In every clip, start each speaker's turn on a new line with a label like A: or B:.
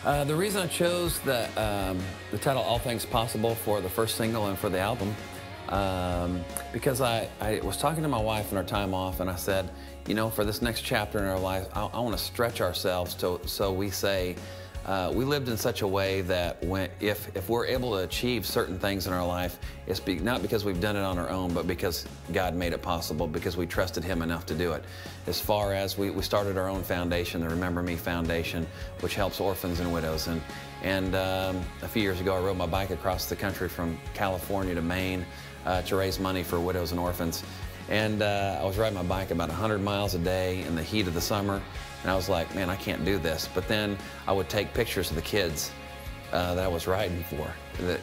A: The reason I chose the title All Things Possible for the first single and for the album, because I was talking to my wife in our time off, and I said, you know, for this next chapter in our life, I want to stretch ourselves so we say, we lived in such a way that if we're able to achieve certain things in our life, it's not because we've done it on our own, but because God made it possible, because we trusted Him enough to do it. As far as we started our own foundation, the Remember Me Foundation, which helps orphans and widows. And a few years ago, I rode my bike across the country from California to Maine to raise money for widows and orphans. And I was riding my bike about 100 miles a day in the heat of the summer. And I was like, man, I can't do this. But then I would take pictures of the kids that I was riding for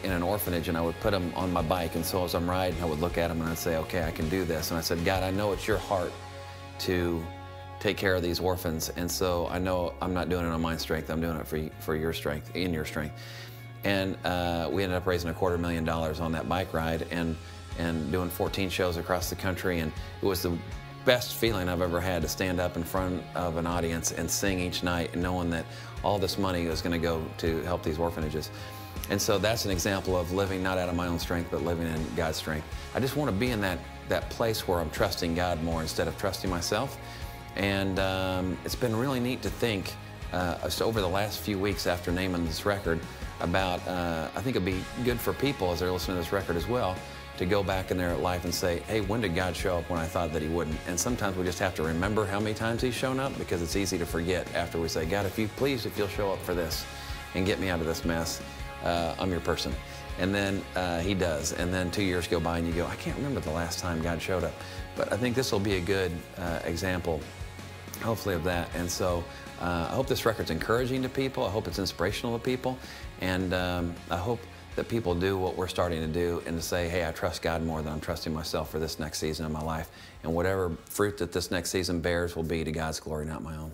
A: in an orphanage, and I would put them on my bike. And so as I'm riding, I would look at them and I'd say, okay, I can do this. And I said, God, I know it's your heart to take care of these orphans. And so I know I'm not doing it on my strength. I'm doing it for your strength, in your strength. And we ended up raising $250,000 on that bike ride and doing 14 shows across the country. And it was the best feeling I've ever had to stand up in front of an audience and sing each night, and knowing that all this money was going to go to help these orphanages. And so that's an example of living not out of my own strength, but living in God's strength. I just want to be in that place where I'm trusting God more instead of trusting myself. And it's been really neat to think over the last few weeks after naming this record about, I think it'd be good for people as they're listening to this record as well, to go back in their life and say, hey, when did God show up when I thought that He wouldn't? And sometimes we just have to remember how many times He's shown up, because it's easy to forget after we say, God, if you'll show up for this and get me out of this mess, I'm your person. And then He does. And then 2 years go by and you go, I can't remember the last time God showed up. But I think this will be a good example, hopefully, of that. And so I hope this record's encouraging to people. I hope it's inspirational to people. And I hope that people do what we're starting to do, and to say, hey, I trust God more than I'm trusting myself for this next season of my life. And whatever fruit that this next season bears will be to God's glory, not my own.